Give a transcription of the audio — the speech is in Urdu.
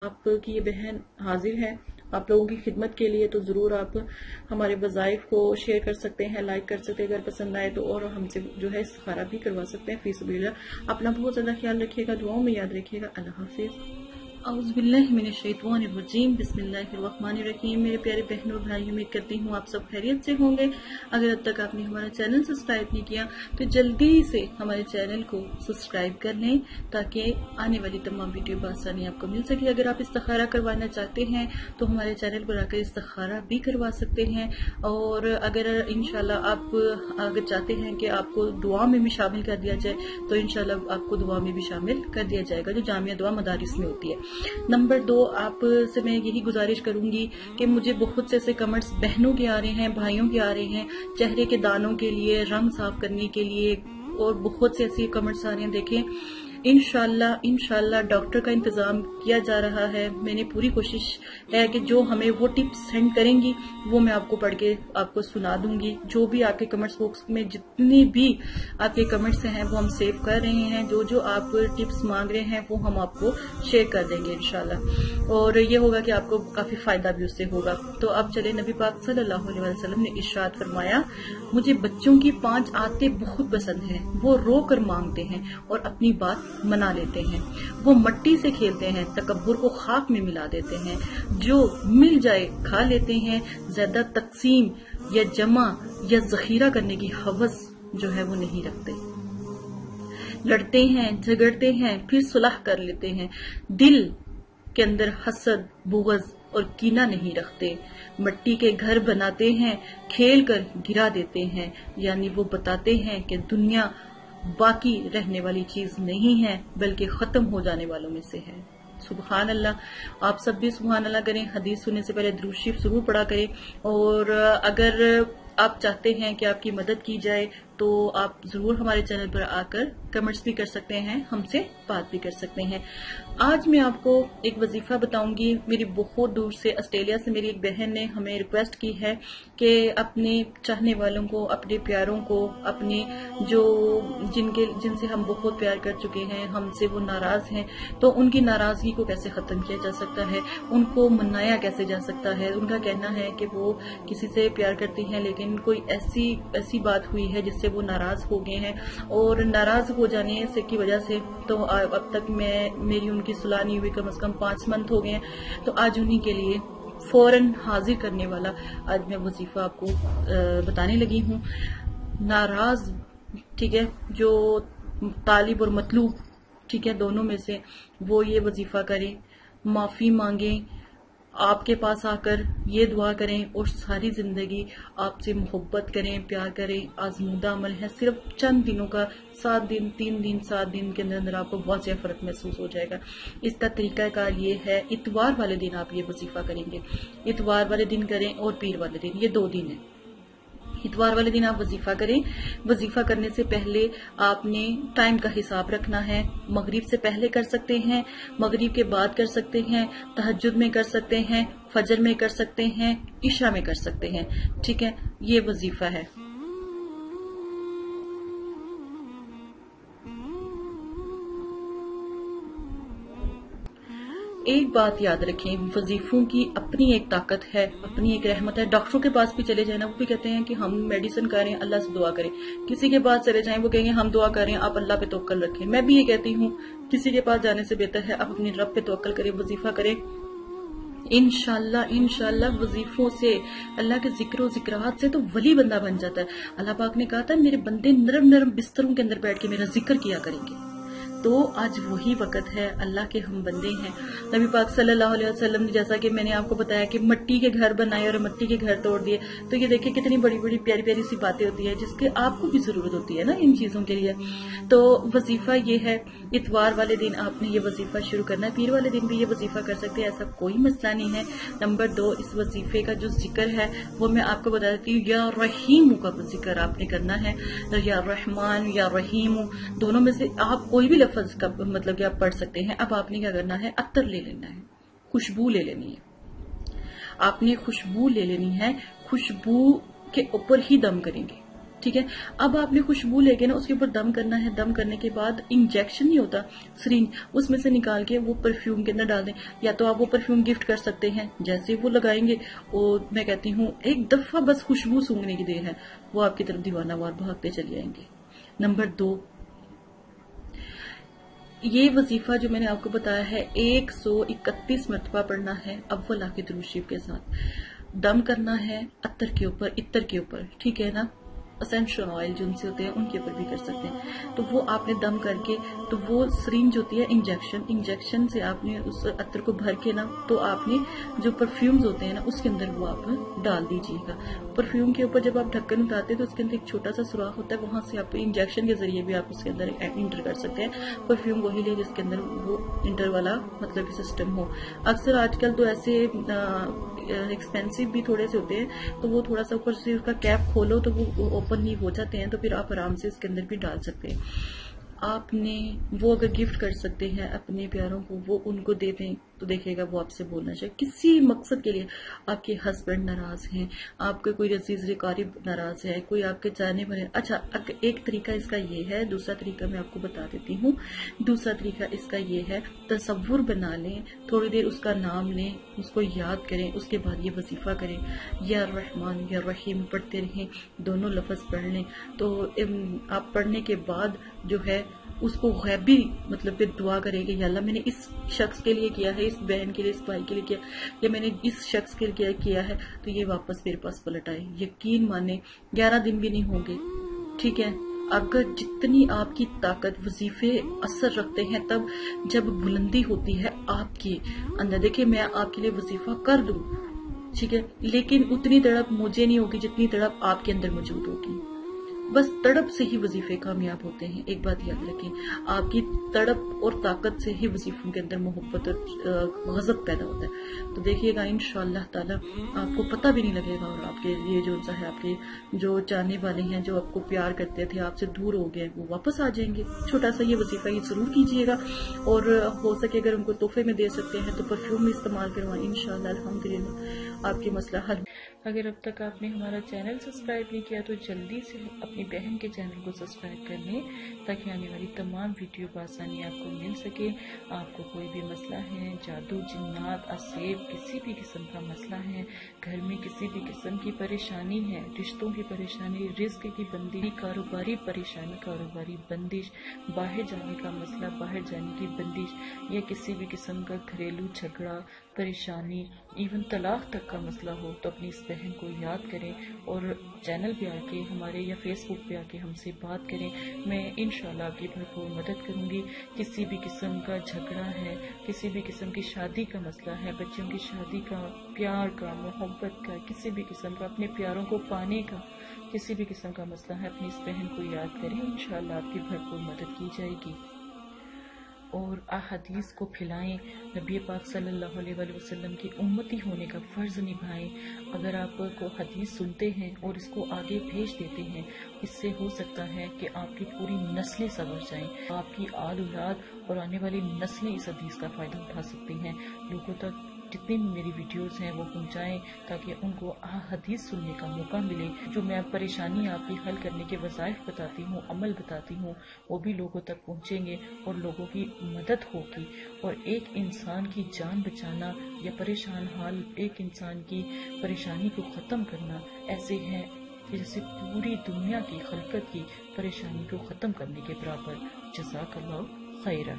آپ کی یہ بہن حاضر ہے آپ لوگوں کی خدمت کے لیے، تو ضرور آپ ہمارے وظائف کو شیئر کر سکتے ہیں، لائک کر سکتے ہیں اگر پسند آئے تو، اور ہم سے جو ہے استخارہ بھی کروا سکتے ہیں فی سبیل اللہ۔ اپنا بہت زیادہ خیال رکھیے گا، دعاؤں میں یاد رکھیے گا۔ اللہ حافظ۔ اعوذ باللہ من الشیطان الرجیم، بسم اللہ الرحمن الرحیم۔ میرے پیارے بہنوں اور بھائی، امید کرتی ہوں آپ سب خیریت سے ہوں گے۔ اگر اب تک آپ نے ہمارا چینل سبسکرائب نہیں کیا تو جلدی سے ہمارے چینل کو سبسکرائب کر لیں تاکہ آنے والی تمام ویڈیو بآسانی آپ کو مل سکے۔ اگر آپ استخارہ کروانا چاہتے ہیں تو ہمارے چینل پر آ کر استخارہ بھی کروا سکتے ہیں، اور اگر انشاءاللہ آپ اگر چاہتے ہیں کہ آپ کو دعا میں بھی شامل کر دیا جائے تو انشاءاللہ آپ کو دعا میں بھی شامل کر دیا جائے گا، جو جامعہ دعا مدارس میں ہوتی ہے۔ نمبر 2، آپ سے میں یہی گزارش کروں گی کہ مجھے بہت سے ایسے کمنٹس بہنوں کے آ رہے ہیں، بھائیوں کے آ رہے ہیں، چہرے کے دانوں کے لیے، رنگ صاف کرنے کے لیے، اور بہت سے ایسے کمنٹس آ رہے ہیں۔ دیکھیں انشاءاللہ ڈاکٹر کا انتظام کیا جا رہا ہے۔ میں نے پوری کوشش ہے کہ جو ہمیں وہ ٹپس سینڈ کریں گی وہ میں آپ کو پڑھ کے آپ کو سنا دوں گی۔ جو بھی آپ کے کمنٹس باکس میں جتنے بھی آپ کے کمنٹس ہیں وہ ہم سیو کر رہے ہیں، جو آپ ٹپس مانگ رہے ہیں وہ ہم آپ کو شیئر کر دیں گے انشاءاللہ، اور یہ ہوگا کہ آپ کو کافی فائدہ بھی اس سے ہوگا۔ تو اب چلے، نبی پاک صلی اللہ علیہ وسلم نے ارشاد فرمایا، مجھے بچوں کی 5 عادتیں بہت پسند ہیں، وہ رو کر مانگتے ہیں اور اپنی بات منا لیتے ہیں، وہ مٹی سے کھیلتے ہیں، تکبر کو خاک میں ملا دیتے ہیں، جو مل جائے کھا لیتے ہیں، زیادہ تقسیم یا جمع یا ذخیرہ کرنے کی ہوس جو ہے وہ نہیں رکھتے، لڑتے ہیں، جھگڑتے ہیں، پھر صلح کر لیتے ہیں، دل کے اندر حسد، بغض اور کینہ نہیں رکھتے، مٹی کے گھر بناتے ہیں، کھیل کر گرا دیتے ہیں، یعنی وہ بتاتے ہیں کہ دنیا باقی رہنے والی چیز نہیں ہے بلکہ ختم ہو جانے والوں میں سے ہے۔ سبحان اللہ۔ آپ سب بھی سبحان اللہ کریں، حدیث سننے سے پہلے درود شریف ضرور پڑھا کریں، اور اگر آپ چاہتے ہیں کہ آپ کی مدد کی جائے تو آپ ضرور ہمارے چینل پر آ کر کمنٹس بھی کر سکتے ہیں، ہم سے بات بھی کر سکتے ہیں۔ آج میں آپ کو ایک وظیفہ بتاؤں گی۔ میری بہت دور سے آسٹریلیا سے میری ایک بہن نے ہمیں ریکویسٹ کی ہے کہ اپنے چاہنے والوں کو، اپنے پیاروں کو، اپنے جن سے ہم بہت پیار کر چکے ہیں، ہم سے وہ ناراض ہیں، تو ان کی ناراضگی کو کیسے ختم کیا جا سکتا ہے، ان کو منایا کیسے جا سکتا ہے۔ ان کا کہنا ہے کہ وہ کسی سے پیار کرتی ہیں لیکن کوئی ایسی بات ہوئی ہے جس سے وہ ناراض ہو گئے ہیں، اور ناراض ہو جانے کی وجہ سے تو اب تک میری ان کی صلح نہیں ہوئی، کم از کم 5 منتھ ہو گئے ہیں۔ تو آج انہی کے لیے فوراً حاضر کرنے والا آج میں وظیفہ آپ کو بتانے لگی ہوں۔ ناراض، ٹھیک ہے، جو طالب اور مطلوب، ٹھیک ہے، دونوں میں سے وہ یہ وظیفہ کریں، معافی مانگیں، آپ کے پاس آ کر یہ دعا کریں اور ساری زندگی آپ سے محبت کریں، پیار کریں۔ آزمودہ عمل ہے، صرف چند دنوں کا، 7 دن 3 دن 7 دن کے اندر آپ کو بہت زیادہ فرق محسوس ہو جائے گا۔ اس کا طریقہ کار یہ ہے، اتوار والے دن آپ یہ وظیفہ کریں گے، اتوار والے دن کریں اور پیر والے دن، یہ 2 دن ہیں۔ اتوار والے دن آپ وظیفہ کریں، وظیفہ کرنے سے پہلے آپ نے ٹائم کا حساب رکھنا ہے۔ مغرب سے پہلے کر سکتے ہیں، مغرب کے بعد کر سکتے ہیں، تہجد میں کر سکتے ہیں، فجر میں کر سکتے ہیں، عشاء میں کر سکتے ہیں، ٹھیک ہے، یہ وظیفہ ہے۔ ایک بات یاد رکھیں، وظیفوں کی اپنی ایک طاقت ہے، اپنی ایک رحمت ہے۔ ڈاکٹروں کے پاس بھی چلے جائیں نا، وہ بھی کہتے ہیں کہ ہم میڈیسن کر رہے ہیں، اللہ سے دعا کریں۔ کسی کے پاس چلے جائیں، وہ کہیں گے ہم دعا کر رہے ہیں، آپ اللہ پہ توکل رکھیں۔ میں بھی یہ کہتی ہوں، کسی کے پاس جانے سے بہتر ہے آپ اپنی رب پہ توکل کریں، وظیفہ کریں۔ انشاءاللہ وظیفوں سے، اللہ کے ذکر و ذکرات سے تو ولی بندہ بن جاتا ہے۔ اللہ پاک نے کہا تھا میرے بندے نرم نرم بستروں کے اندر بیٹھ کے میرا ذکر کیا کریں گے۔ تو آج وہی وقت ہے، اللہ کے ہم بندے ہیں۔ نبی پاک صلی اللہ علیہ وسلم نے، جیسا کہ میں نے آپ کو بتایا کہ مٹی کے گھر بنائے اور مٹی کے گھر توڑ دیے، تو یہ دیکھیں کتنی بڑی بڑی پیاری پیاری سی باتیں ہوتی ہیں جس کے آپ کو بھی ضرورت ہوتی ہے نا ان چیزوں کے لیے۔ تو وظیفہ یہ ہے، اتوار والے دن آپ نے یہ وظیفہ شروع کرنا ہے، پیر والے دن بھی یہ وظیفہ کر سکتے ہیں، ایسا کوئی مسئلہ نہیں ہے۔ نمبر 2، اس وظیفے کا جو ذکر ہے وہ میں آپ کو بتا دیتی ہوں، یا رحیم کا ذکر آپ نے کرنا ہے، یا رحمان یا رحیم، دونوں میں سے آپ کوئی بھی لفظ کا مطلب کہ آپ پڑھ سکتے ہیں۔ اب آپ نے کیا کرنا ہے، عطر لے لینا ہے، خوشبو لے لینی ہے، آپ نے خوشبو لے لینی ہے، خوشبو کے اوپر ہی دم کریں گے، ٹھیک ہے. اب آپ نے خوشبو لے کے نا اس کے اوپر دم کرنا ہے. دم کرنے کے بعد انجیکشن نہیں ہوتا سرنج، اس میں سے نکال کے وہ پرفیوم کے اندر ڈال دیں. یا تو آپ وہ پرفیوم گفٹ کر سکتے ہیں، جیسے وہ لگائیں گے اور میں کہتی ہوں ایک دفعہ بس خوشبو سونگنے کی دیر ہے، وہ آپ کی طرف دیوانہ وار بھاگتے چلے جائیں گے. نمبر 2، یہ وظیفہ جو میں نے آپ کو بتایا ہے 131 مرتبہ پڑھنا ہے اول آخر درود شریف کے ساتھ. دم کرنا ہے عطر کے اوپر، عطر کے اوپر، ٹھیک ہے نا، اسینشل آئل جو ان سے ہوتے ہیں ان کے اوپر بھی کر سکتے ہیں. تو وہ آپ نے دم کر کے، تو وہ سرنج ہوتی ہے انجیکشن سے آپ نے اس عطر کو بھر کے نا، تو آپ نے جو پرفیومز ہوتے ہیں نا اس کے اندر وہ آپ ڈال دیجیے گا. پرفیوم کے اوپر جب آپ ڈھکن اتارتے ہیں تو اس کے اندر ایک چھوٹا سا سوراخ ہوتا ہے، وہاں سے آپ انجیکشن کے ذریعے بھی آپ اس کے اندر انٹر کر سکتے ہیں. پرفیوم وہی لے جس کے اندر وہ انٹر والا مطلب کہ سسٹم ہو. اکثر آج کل تو ایسے ایکسپینسو بھی تھوڑے سے ہوتے ہیں، تو وہ تھوڑا سا اوپر سے اس کا کیپ کھولو تو وہ اوپن نہیں ہو جاتے ہیں، تو پھر آپ آرام سے اس کے اندر بھی ڈال سکتے ہیں. آپ نے وہ اگر گفٹ کر سکتے ہیں اپنے پیاروں کو، وہ ان کو دے دیں تو دیکھے گا وہ آپ سے بولنا چاہیے کسی مقصد کے لیے. آپ کے ہسبینڈ ناراض ہیں، آپ کے کوئی عزیز قریب ناراض ہے، کوئی آپ کے جانے والے. اچھا، ایک طریقہ اس کا یہ ہے، دوسرا طریقہ میں آپ کو بتا دیتی ہوں. دوسرا طریقہ اس کا یہ ہے، تصور بنا لیں، تھوڑی دیر اس کا نام لیں، اس کو یاد کریں، اس کے بعد یہ وظیفہ کریں، یا رحمان یا رحیم پڑھتے رہیں، دونوں لفظ پڑھ لیں. تو آپ پڑھنے کے بعد جو ہے اس کو غیبی مطلب کہ دعا کرے گی، یا اللہ میں نے اس شخص کے لیے کیا ہے، اس بہن کے لیے، اس بھائی کے لیے کیا، یا میں نے اس شخص کے لیے کیا ہے، تو یہ واپس میرے پاس پلٹ آئے. یقین مانے 11 دن بھی نہیں ہوں گے. ٹھیک ہے، اگر جتنی آپ کی طاقت وظیفے اثر رکھتے ہیں، تب جب بلندی ہوتی ہے آپ کی اندر. دیکھیں میں آپ کے لیے وظیفہ کر دوں، ٹھیک ہے، لیکن اتنی تڑپ مجھے نہیں ہوگی جتنی تڑپ آپ کے اندر موجود ہوگی. بس تڑپ سے ہی وظیفے کامیاب ہوتے ہیں. ایک بات یاد رکھیں، آپ کی تڑپ اور طاقت سے ہی وظیفوں کے اندر محبت اور غضب پیدا ہوتا ہے. تو دیکھیے گا انشاءاللہ تعالی آپ کو پتہ بھی نہیں لگے گا، اور آپ کے یہ جو ہے آپ کے جو چاہنے والے ہیں، جو آپ کو پیار کرتے تھے، آپ سے دور ہو گئے، وہ واپس آ جائیں گے. چھوٹا سا یہ وظیفہ یہ ضرور کیجیے گا، اور ہو سکے اگر ان کو تحفے میں دے سکتے ہیں تو پرفیوم بھی استعمال کروائیں. انشاءاللہ الحمدللہ آپ کی مسئلہ حل. اگر اب تک آپ نے ہمارا چینل سبسکرائب نہیں کیا تو جلدی سے اپنی بہن کے چینل کو سبسکرائب کر لیں، تاکہ آنے والی تمام ویڈیو بآسانی آپ کو مل سکے. آپ کو کوئی بھی مسئلہ ہے، جادو، جنات، اسیب، کسی بھی قسم کا مسئلہ ہے، گھر میں کسی بھی قسم کی پریشانی ہے، رشتوں کی پریشانی، رزق کی بندی، کاروباری پریشانی، کاروباری بندش، باہر جانے کا مسئلہ، باہر جانے کی بندش، یا کسی بھی قسم کا گھریلو جھگڑا، پریشانی، ایون طلاق تک کا مسئلہ ہو، تو اپنی اس بہن کو یاد کریں اور چینل پہ آ کے ہمارے یا فیس بک پہ آ کے ہم سے بات کریں. میں انشاءاللہ آپ کی بھرپور مدد کروں گی. کسی بھی قسم کا جھگڑا ہے، کسی بھی قسم کی شادی کا مسئلہ ہے، بچوں کی شادی کا، پیار کا، محبت کا، کسی بھی قسم کا اپنے پیاروں کو پانے کا کسی بھی قسم کا مسئلہ ہے، اپنی اس بہن کو یاد کریں. انشاءاللہ آپ کی بھرپور مدد کی جائے گی. اور احادیث کو پھیلائیں، نبی پاک صلی اللہ علیہ وآلہ وسلم کی امتی ہونے کا فرض نبھائیں. اگر آپ کو حدیث سنتے ہیں اور اس کو آگے بھیج دیتے ہیں، اس سے ہو سکتا ہے کہ آپ کی پوری نسلیں سنور جائیں، آپ کی آل اولاد اور آنے والی نسلیں اس حدیث کا فائدہ اٹھا سکتی ہیں. لوگوں تک جتنی بھی میری ویڈیوز ہیں وہ پہنچائیں، تاکہ ان کو حدیث سننے کا موقع ملے. جو میں پریشانی آپ کی حل کرنے کے وظائف بتاتی ہوں، عمل بتاتی ہوں، وہ بھی لوگوں تک پہنچیں گے اور لوگوں کی مدد ہوگی. اور ایک انسان کی جان بچانا یا پریشان حال ایک انسان کی پریشانی کو ختم کرنا ایسے ہے جیسے پوری دنیا کی خلقت کی پریشانی کو ختم کرنے کے برابر. جزاک اللہ خیرہ.